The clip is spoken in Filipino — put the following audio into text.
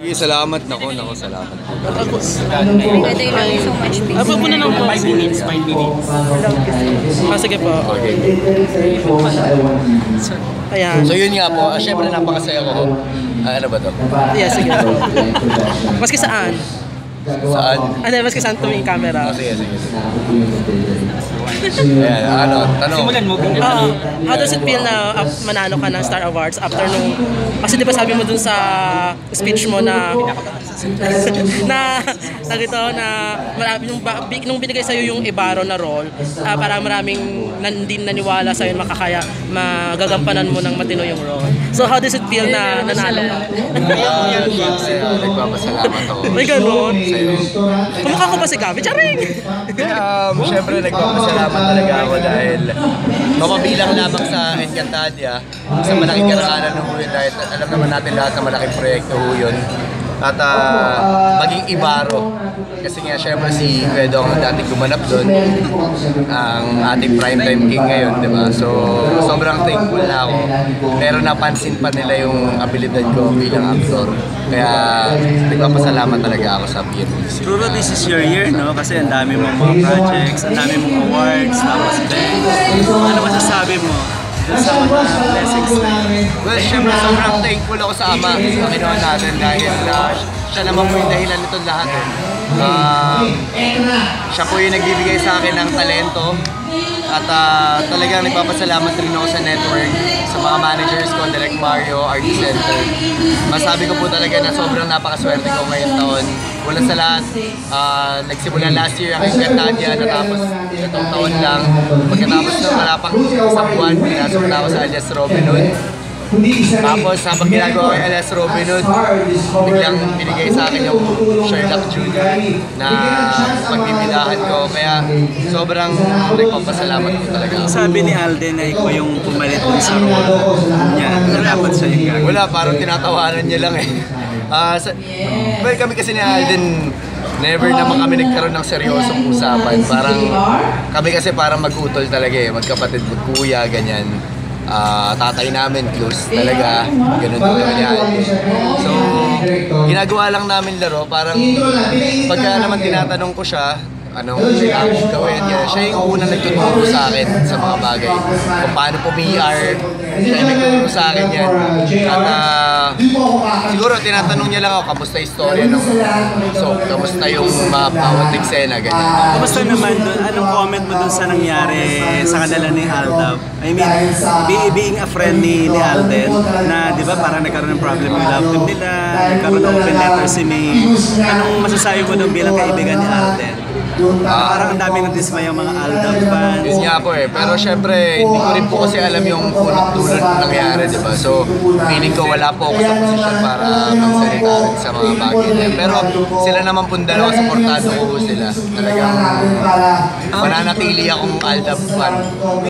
Sige, salamat. Nako, salamat. Thank you so much, please. Apo po na lang po. 5 minutes, 5 minutes. Sige po. Okay. Ayan. So yun nga po, syempre napakasaya ko. Ano ba to? Yes, sige po. Maski saan? Saan? Ano, maski saan tumingin camera? Sige. Ayan, ano, tanong. Simulan mo. How does it feel na manalo ka ng Star Awards after nung... Kasi di ba sabi mo dun sa speech mo na... nung binigay sa'yo yung Ibarro na role, parang maraming hindi naniwala sa'yo makakaya magagampanan mo ng matino yung role. So how does it feel na nanalo ka? Nagpapasalamat ako. May ganun. Sa'yo. Kumukha ko ba si Gabi? Charing! Syempre nagpapasalamat talaga ako dahil mapabilang lamang sa Encantadia, sa malaking karangalan ng Huyon dahil alam naman natin lahat na malaking proyekto Huyon. At maging Ibarro. Kasi nga syempre si Pedro ang dating gumanap doon, ang ating primetime king ngayon, di ba? So sobrang thankful na ako. Pero napansin pa nila yung abilidad ko bilang actor. Kaya nagpapasalamat talaga ako sa PNBC. Siguro this is your year, no? Kasi ang dami mong mga projects, ang dami mong awards, tapos events. Ano masasabi mo sa mga blessings na yun? Well, syempre sobrang thankful ako sa Ama sa Panginoon natin dahil siya naman po yung dahilan nito lahat. Siya po yung nagbibigay sa akin ng talento at talagang nagpapasalamat rin ako sa network, sa mga managers ko, Direk Mario, RD Center. Masabi ko po talaga na sobrang napakaswerte ko ngayong taon. Wala sa lahat, nagsimula last year ang Encantadia, natapos itong taon lang. Pagkatapos ng wala pang isang buwan, pinasok na ako sa alias Robin Hood. Tapos habang ginagawa ko yung alias Robin Hood, biglang binigay sa akin yung Sherlock Jr. na pagbibidahan ko. Kaya sobrang nagpapasalamat ko talaga. Sabi ni Alden na ikaw yung pumalit dun sa role niya na dapat siya yung gagawin. Wala, parang tinatawanan niya lang eh. Well, kami kasi ni Alden, never naman kami nagkaroon ng seryosong usapan. Parang kami kasi parang mag-utol talaga eh, magkapatid, magkuya, ganyan. Tatay namin, close talaga, ganun din kami ni Alden. So, ginagawa lang namin laro, parang pagka naman tinatanong ko siya, anong kailangan kong gawin, siya yung unang nagtuturo sa akin sa mga bagay. Kung paano pumiyar, siya yung nagtuturo sa akin yan. At siguro tinatanong niya lang ako, kamusta yung storya ng so, kamusta yung bawat eksena, ganyan. Kamusta naman doon? Anong comment mo doon sa nangyari sa kanila ni Aldab? I mean, being a friend ni Alden, na di ba parang nagkaroon ng problem yung love team nila, nagkaroon ng open letter si May. Anong masasabi mo doon bilang kaibigan ni Alden? Parang ang daming nagdismay ang mga Aldab fans. Yun nga po eh. Pero syempre, hindi ko rin po kasi alam yung punot dulo na nangyari, di ba? So, feeling ko wala po ako sa posisyon para magsalita rin sa mga bagay na yun. Pero sila naman po dalawa, supportado ko po sila. Talagang mananatili akong Aldab fan.